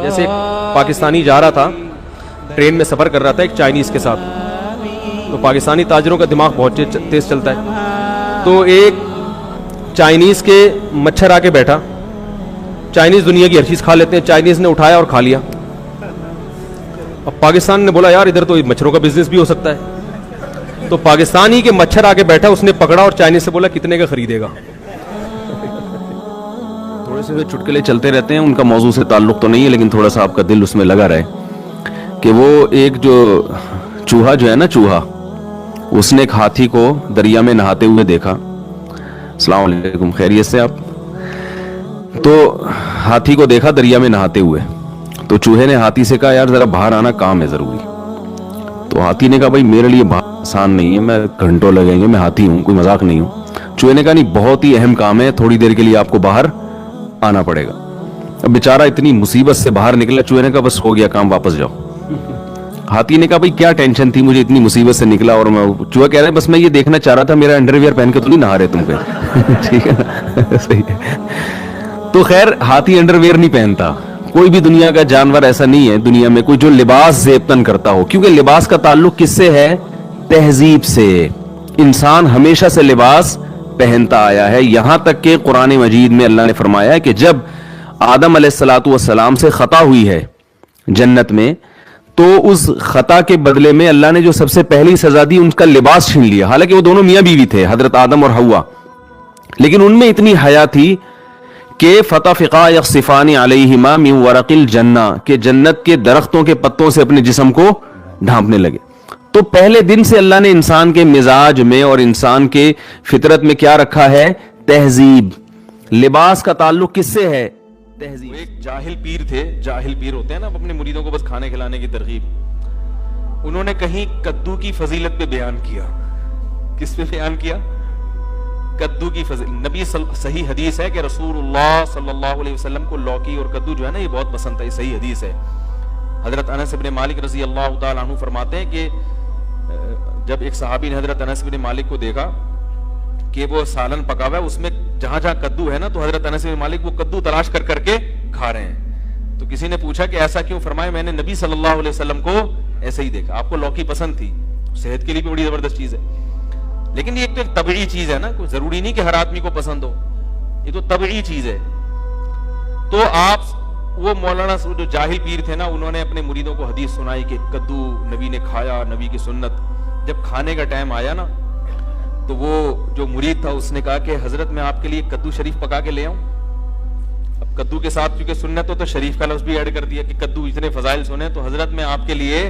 جیسے پاکستانی جا رہا تھا، ٹرین میں سفر کر رہا تھا ایک چائنیز کے ساتھ. تو پاکستانی تاجروں کا دماغ بہت تیز چلتا ہے. تو ایک چائنیز کے مچھر آ کے بیٹھا. چائنیز دنیا کی ہر چیز کھا لیتے ہیں، چائنیز نے اٹھایا اور کھا لیا. اب پاکستان نے بولا یار ادھر تو مچھروں کا بزنس بھی ہو سکتا ہے. تو پاکستانی کے مچھر آ کے بیٹھا، اس نے پکڑا اور چائنیز سے بولا کتنے کا خریدے گا. تھوڑے سے چٹکلے چلتے رہتے ہیں، ان کا موضوع سے تعلق تو نہیں ہے لیکن تھوڑا سا آپ کا دل اس میں لگا رہے کہ وہ ایک جو چوہا جو ہے نا، چوہا، اس نے ایک ہاتھی کو دریا میں نہاتے ہوئے دیکھا. السلام علیکم، خیریت سے آپ؟ تو ہاتھی کو دیکھا دریا میں نہاتے ہوئے. تو چوہے نے ہاتھی سے کہا یار ذرا باہر آنا، کام ہے ضروری. تو ہاتھی نے کہا بھائی میرے لیے باہر آسان نہیں ہے، میں گھنٹوں لگیں گے، میں ہاتھی ہوں، کوئی مذاق نہیں ہوں. چوہے نے کہا نہیں، بہت ہی اہم کام ہے، تھوڑی دیر کے لیے آپ کو باہر آنا پڑے گا. اب بیچارہ اتنی مصیبت سے باہر نکلا. چوہے نے کہا بس ہو گیا کام، واپس جاؤ. ہاتھی نے کہا بھائی کیا ٹینشن تھی، مجھے اتنی مصیبت سے نکلا اور میں. چوہا کہہ رہا ہے بس میں یہ دیکھنا چاہ رہا تھا میرا انڈر ویئر پہن کے تو نہیں نہا رہے تم پہ. ٹھیک ہے نا، صحیح ہے. تو خیر ہاتھی انڈر ویئر نہیں پہنتا. کوئی بھی دنیا کا جانور ایسا نہیں ہے دنیا میں کوئی جو لباس زیبتن کرتا ہو، کیونکہ لباس کا تعلق کس سے ہے؟ تہذیب سے. انسان ہمیشہ سے لباس پہنتا آیا ہے، یہاں تک کہ قرآن مجید میں اللہ نے فرمایا ہے کہ جب آدم علیہ الصلوۃ والسلام سے خطا ہوئی ہے جنت میں، تو اس خطا کے بدلے میں اللہ نے جو سب سے پہلی سزا دی، ان کا لباس چھین لیا. حالانکہ وہ دونوں میاں بیوی تھے، حضرت آدم اور حوا، لیکن ان میں اتنی حیا تھی کہ فطفقا یخصفان علیہما من ورق الجنہ، کہ جنت کے درختوں کے پتوں سے اپنے جسم کو ڈھانپنے لگے. تو پہلے دن سے اللہ نے انسان کے مزاج میں اور انسان کے فطرت میں کیا رکھا ہے؟ تہذیب. لباس کا تعلق کس سے ہے؟ تہذیب. ایک جاہل پیر تھے، جاہل پیر ہوتے ہیں نا اپنے مریدوں کو بس کھانے کھلانے کی ترغیب. انہوں نے کہیں کدو کی فضیلت پہ بیان کیا. کس پہ بیان کیا؟ کدو کی فضیلت. نبی صحیح حدیث ہے کہ رسول اللہ صلی اللہ علیہ وسلم کو لوکی اور کدو جو ہے نا یہ بہت پسند تھا. یہ صحیح حدیث ہے. حضرت انس بن مالک رضی اللہ تعالی عنہ فرماتے ہیں کہ جب ایک صحابی نے حضرت انس بن مالک کو دیکھا کہ وہ سالن پکا ہوا ہے، اس میں جہاں جہاں کدو ہے نا، تو حضرت انس بن مالک وہ کدو تلاش کر کر کے کھا رہے ہیں. تو کسی نے پوچھا کہ ایسا کیوں؟ فرمایا میں نے نبی صلی اللہ علیہ وسلم کو ایسے ہی دیکھا. آپ کو لوکی پسند تھی، صحت کے لیے بھی بڑی زبردست چیز ہے، لیکن یہ ایک طبعی چیز ہے نا، کوئی ضروری نہیں کہ ہر آدمی کو پسند ہو، یہ تو طبعی چیز ہے. تو آپ وہ مولانا جو جاہل پیر تھے نا، انہوں نے اپنے مریدوں کو حدیث سنائی کہ کدو نبی نے کھایا، نبی کی سنت. جب کھانے کا ٹائم آیا نا، تو وہ جو مرید تھا اس نے کہا کہ حضرت میں آپ کے لیے کدو شریف پکا کے لے آؤں. اب کدو کے ساتھ کیونکہ سنت ہو تو شریف کا لفظ بھی ایڈ کر دیا کہ کدو اتنے فضائل سنے، تو حضرت میں آپ کے لیے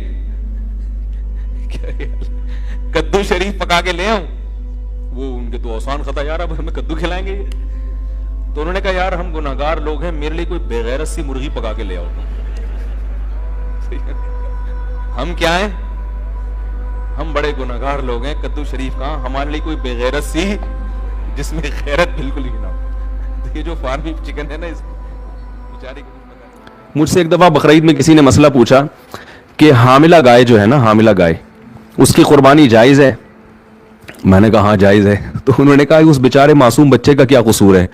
کدو شریف پکا کے لے آؤں. وہ ان کے تو آسان خطا، یار اب ہمیں کدو کھلائیں گے. تو انہوں نے کہا یار ہم گناہگار لوگ ہیں، میرے لیے کوئی بغیرت سی مرغی پکا کے لے آؤ. ہم کیا ہیں؟ ہم بڑے گناہگار لوگ ہیں، کدو شریف کہاں، ہمارے لیے کوئی بغیرت سی جس میں غیرت بالکل ہی نہ ہو. یہ جو فارمی چکن ہے نا، اس بیچارے کو. مجھ سے ایک دفعہ بقرعید میں کسی نے مسئلہ پوچھا کہ حاملہ گائے جو ہے نا، حاملہ گائے، اس کی قربانی جائز ہے؟ میں نے کہا ہاں جائز ہے. تو انہوں نے کہا اس بیچارے معصوم بچے کا کیا قصور ہے؟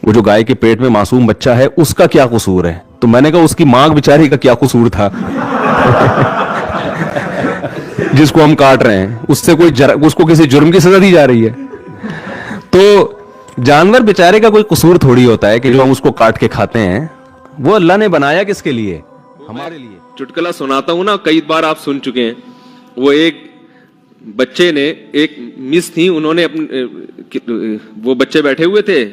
وہ جو گائے کے پیٹ میں معصوم بچہ ہے اس کا کیا قصور ہے؟ تو میں نے کہا اس کی ماں بیچاری کا کیا قصور تھا جس کو ہم کاٹ رہے ہیں، اس سے کوئی اس کو کسی جرم کی سزا دی جا رہی ہے. تو جانور بیچارے کا کوئی قصور تھوڑی ہوتا ہے کہ جو ہم اس کو کاٹ کے کھاتے ہیں. وہ اللہ نے بنایا کس کے لیے؟ ہمارے لیے. چٹکلا سناتا ہوں نا، کئی بار آپ سن چکے ہیں. وہ ایک بچے نے، ایک مس تھی، انہوں نے وہ بچے بیٹھے ہوئے تھے،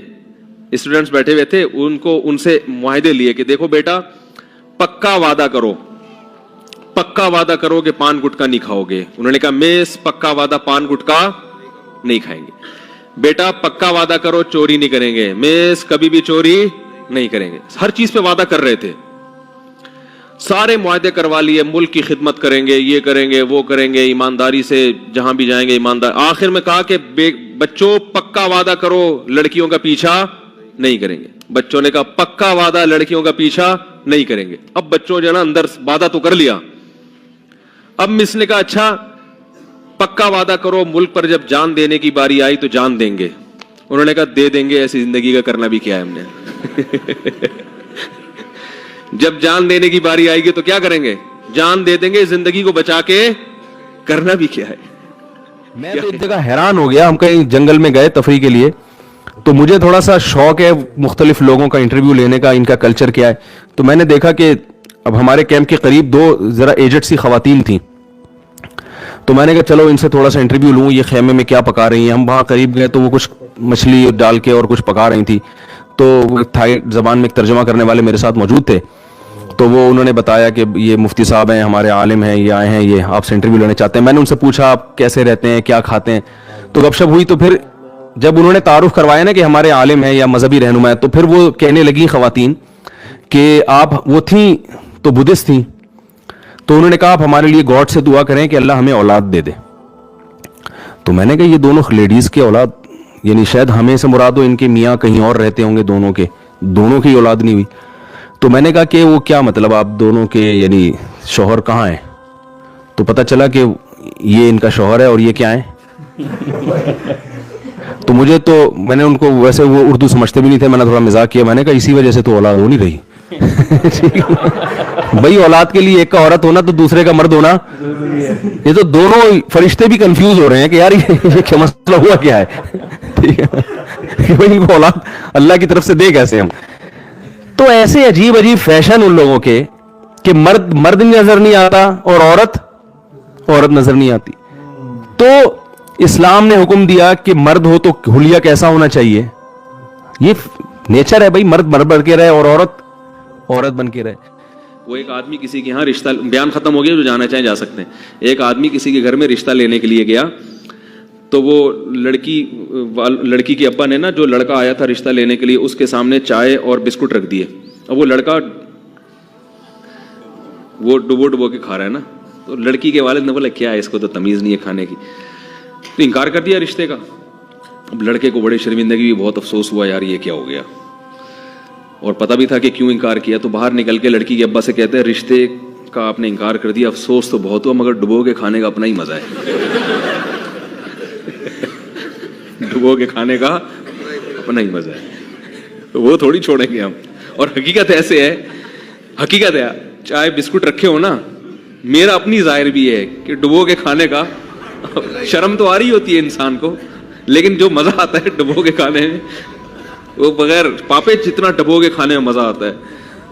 اسٹوڈنٹس بیٹھے ہوئے تھے، ان سے معاہدے لیے کہ دیکھو بیٹا پکا وعدہ کرو، پکا وعدہ کرو کہ پان گٹکا نہیں کھاؤ گے. انہوں نے کہا میس پکا وعدہ پان گٹکا نہیں کھائیں گے. بیٹا پکا وعدہ کرو چوری نہیں کریں گے. میس کبھی بھی چوری نہیں کریں گے. ہر چیز پہ وعدہ کر رہے تھے. سارے معاہدے کروا لیے، ملک کی خدمت کریں گے، یہ کریں گے، وہ کریں گے، ایمانداری سے جہاں بھی جائیں گے ایماندار. آخر میں کہا کہ بچوں پکا وعدہ کرو لڑکیوں کا پیچھا نہیں کریں گے. بچوں نے کہا پکا وعدہ لڑکیوں کا پیچھا نہیں کریں گے. اب بچوں جو ہے نا اندر وعدہ تو کر لیا. اب مس نے کہا اچھا پکا وعدہ کرو ملک پر جب جان دینے کی باری آئی تو جان دیں گے. انہوں نے کہا دے دیں گے, ایسی زندگی کا کرنا بھی کیا ہے ہم نے. جب جان دینے کی باری آئے گی تو کیا کریں گے؟ جان دے دیں گے, زندگی کو بچا کے کرنا بھی کیا ہے. میں تو ایک جگہ حیران ہو گیا, ہم کہیں جنگل میں گئے تفریح کے لیے, تو مجھے تھوڑا سا شوق ہے مختلف لوگوں کا انٹرویو لینے کا, ان کا کلچر کیا ہے. تو میں نے دیکھا کہ اب ہمارے کیمپ کے قریب 2 ذرا ایجڈ سی خواتین تھیں, تو میں نے کہا چلو ان سے تھوڑا سا انٹرویو لوں, یہ خیمے میں کیا پکا رہی ہیں. ہم وہاں قریب گئے تو وہ کچھ مچھلی ڈال کے اور کچھ پکا رہی تھی, تو تھائی زبان میں ایک ترجمہ کرنے والے میرے ساتھ موجود تھے. تو وہ انہوں نے بتایا کہ یہ مفتی صاحب ہیں, ہمارے عالم ہیں, یہ آئے ہیں, یہ آپ سے انٹرویو لینا چاہتے ہیں. میں نے ان سے پوچھا آپ کیسے رہتے ہیں, کیا کھاتے ہیں, تو گپ شپ ہوئی. تو پھر جب انہوں نے تعارف کروایا نا کہ ہمارے عالم ہیں یا مذہبی رہنما ہیں, تو پھر وہ کہنے لگی خواتین کہ آپ, وہ تھیں تو بدھسٹ تھیں, تو انہوں نے کہا آپ ہمارے لیے گاڈ سے دعا کریں کہ اللہ ہمیں اولاد دے دے. تو میں نے کہا یہ دونوں لیڈیز کی اولاد, یعنی شاید ہمیں سے مراد ہو, ان کے میاں کہیں اور رہتے ہوں گے, دونوں کی اولاد نہیں ہوئی. تو میں نے کہا کہ وہ کیا مطلب آپ دونوں کے, یعنی شوہر کہاں ہیں؟ تو پتہ چلا کہ یہ ان کا شوہر ہے اور یہ کیا ہے. تو میں نے ان کو, ویسے وہ اردو سمجھتے بھی نہیں تھے, میں نے تھوڑا مزاق کیا, میں نے کہا اسی وجہ سے تو اولاد ہو نہیں رہی. بھائی اولاد کے لیے ایک کا عورت ہونا تو دوسرے کا مرد ہونا, یہ تو دونوں فرشتے بھی کنفیوز ہو رہے ہیں کہ یار یہ کیا مسئلہ ہوا کیا ہے. ٹھیک ہے, ان کو اولاد اللہ کی طرف سے دے کیسے ہم. تو ایسے عجیب فیشن ان لوگوں کے کہ مرد نظر نہیں آتا اور عورت نظر نہیں آتی. تو اسلام نے حکم دیا کہ مرد ہو تو حلیہ کیسا ہونا چاہیے, یہ نیچر ہے بھائی, مرد بن کے رہے اور عورت بن کے رہے. وہ ایک آدمی کسی کے یہاں رشتہ, بیان ختم ہو گیا, جو جانا چاہیں جا سکتے ہیں. ایک آدمی کسی کے گھر میں رشتہ لینے کے لیے گیا, تو وہ لڑکی کے ابا نے نا, جو لڑکا آیا تھا رشتہ لینے کے لیے, اس کے سامنے چائے اور بسکٹ رکھ دیے. اب وہ لڑکا وہ ڈبو کے کھا رہا ہے نا, تو لڑکی کے والد نے بولا کیا ہے, اس کو تو تمیز نہیں ہے کھانے کی, تو انکار کر دیا رشتے کا. اب لڑکے کو بڑی شرمندگی, بھی بہت افسوس ہوا, یار یہ کیا ہو گیا, اور پتہ بھی تھا کہ کیوں انکار کیا. تو باہر نکل کے لڑکی کے ابا سے کہتے ہیں رشتے کا آپ نے انکار کر دیا, افسوس تو بہت ہوا, مگر ڈبو کے کھانے کا اپنا ہی مزہ ہے. ڈبو کے کھانے کا اپنا ہی مزہ ہے, وہ تھوڑی چھوڑیں گے ہم. اور حقیقت ایسے ہے, حقیقت ہے, چائے بسکٹ رکھے ہو نا, میرا اپنی ظاہر بھی ہے کہ ڈبو کے کھانے کا شرم تو آ رہی ہوتی ہے انسان کو, لیکن جو مزہ آتا ہے ڈبو کے کھانے میں, وہ بغیر پاپے جتنا ڈبو کے کھانے میں مزہ آتا ہے,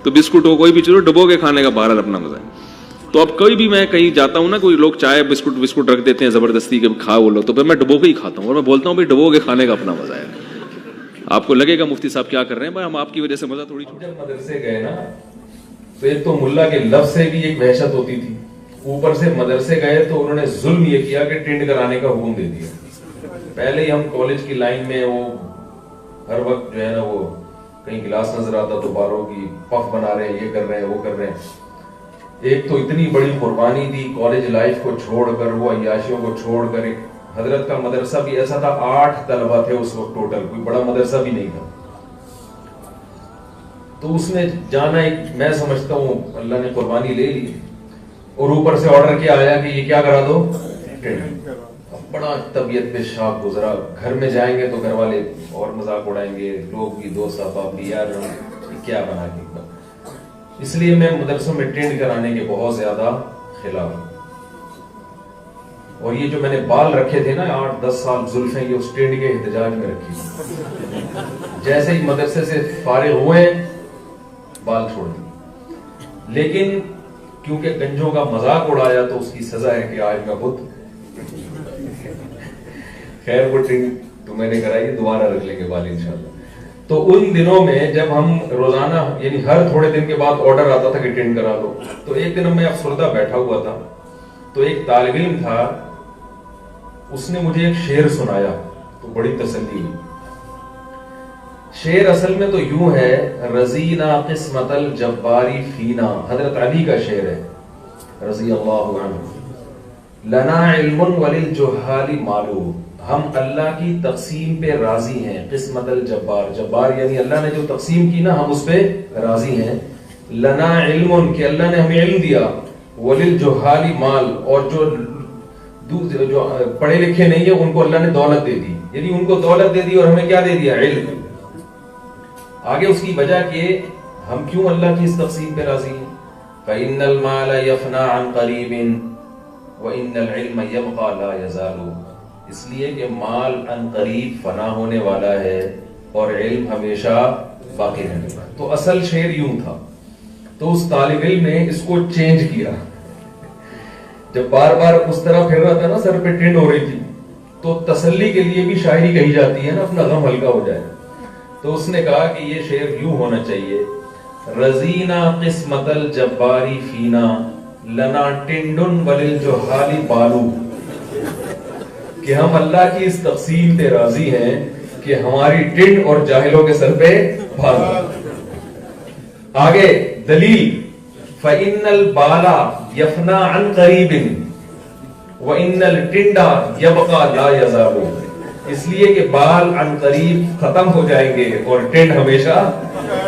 تو بسکٹ ہو کوئی بھی چیز ہو, ڈبو کے کھانے کا بہرحال اپنا مزہ ہے. تو اب کوئی بھی, میں کہیں جاتا ہوں نا, کوئی لوگ چائے بسکٹ رکھ دیتے ہیں زبردستی کے کھا وہ لو, تو پھر میں ڈبو کے ہی کھاتا ہوں, اور میں بولتا ہوں بھائی ڈبو کے کھانے کا اپنا مزہ ہے. آپ کو لگے گا مفتی صاحب کیا کر رہے ہیں, بھائی ہم آپ کی وجہ سے مزہ تھوڑی. جب مدرسے گئے نا, تو ایک تو ملا کے لفظ سے بھی ایک وحشت ہوتی تھی, اوپر سے مدرسے گئے تو انہوں نے ظلم یہ کیا کہ ٹینڈ کرانے کا حکم دے دیا. پہلے ہی ہم کالج کی لائن میں, وہ ہر وقت جو ہے نا, وہ کہیں گلاس نظر آتا تو باروں کی پف بنا رہے ہیں, یہ کر رہے ہیں, وہ کر رہے ہیں. ایک تو اتنی بڑی قربانی دی کالج لائف کو چھوڑ کر, وہ عیاشیوں کو چھوڑ کر. ایک حضرت کا مدرسہ بھی ایسا تھا, 8 طلبہ تھے اس وقت ٹوٹل, کوئی بڑا مدرسہ بھی نہیں تھا. تو اس میں جانا ایک, میں سمجھتا ہوں اللہ نے قربانی لے لی, اور اوپر سے آرڈر کیا آیا کہ یہ کیا کرا دو, بڑا طبیعت پہ شاک گزرا. گھر میں جائیں گے تو گھر والے اور مذاق اڑائیں گے, لوگ بھی, دوست احباب بھی, یار کیا بنا کے. اس لیے میں مدرسوں میں ٹینڈ کرانے کے بہت زیادہ خلاف ہوں. اور یہ جو میں نے بال رکھے تھے نا 8-10 سال, زلفیں, یہ اس ٹینڈ کے احتجاج میں رکھی. جیسے ہی مدرسے سے فارغ ہوئے بال چھوڑ دی, لیکن کیونکہ گنجوں کا مذاق اڑایا تو اس کی سزا ہے کہ آج میں خود. خیر وہ ٹینڈ تو میں نے کرائی, دوبارہ رکھ لیں گے بال انشاءاللہ. تو ان دنوں میں جب ہم روزانہ, یعنی ہر تھوڑے دن کے بعد آرڈر آتا تھا کہ ٹینڈ کرا لو, تو ایک دن میں افسردہ بیٹھا ہوا تھا, تو ایک طالب علم تھا, اس نے مجھے ایک شعر سنایا, تو بڑی تسلی ہوئی. شعر اصل میں تو یوں ہے, رضینا قسمت الجباری فینا, حضرت علی کا شعر ہے رضی اللہ عنہ. لنا علم وللجہال معلوم, ہم اللہ کی تقسیم پہ راضی ہیں. قسمت الجبار, جبار یعنی اللہ نے جو تقسیم کی نا, ہم اس پہ راضی ہیں. لنا علم, کہ اللہ نے ہمیں علم دیا. وللجہال مال, اور جو پڑھے لکھے نہیں ہیں ان کو اللہ نے دولت دے دی. یعنی ان کو دولت دے دی اور ہمیں کیا دے دیا؟ علم. آگے اس کی وجہ کہ ہم کیوں اللہ کی اس تقسیم پہ راضی ہیں. فَإِنَّ الْمَالَ يَفْنَى عَنْ قَرِيبٍ وَإِنَّ الْعِلْمَ يَبْقَى لَا يَزَالُ. اس لیے کہ مال عن قریب فنا ہونے والا ہے اور علم ہمیشہ باقی رہنے والا. تو اصل شعر یوں تھا. تو اس طالب علم نے اس کو چینج کیا. جب بار بار اس طرح پھر رہا تھا نا، سر پہ ٹرینڈ ہو رہی تھی، تو تسلی کے لیے بھی شاعری کہی جاتی ہے نا، اپنا غم ہلکا ہو جائے. تو اس نے کہا کہ یہ شعر یوں ہونا چاہیے: رزینا قسمت الجباری فینا لنا ٹنڈن وللجہال بالو. کہ ہم اللہ کی اس تقسیم پہ راضی ہیں کہ ہماری ٹنڈ اور جاہلوں کے سر پہ بال. آگے دلیل: فَإِنَّ الْبَالَ يَفْنَى عَنْ قَرِيبٍ وَإِنَّ الْٹِنْڈَ يَبْقَى لَا يَزَالُ. اس لیے کہ بال عن قریب ختم ہو جائیں گے اور ٹنڈ ہمیشہ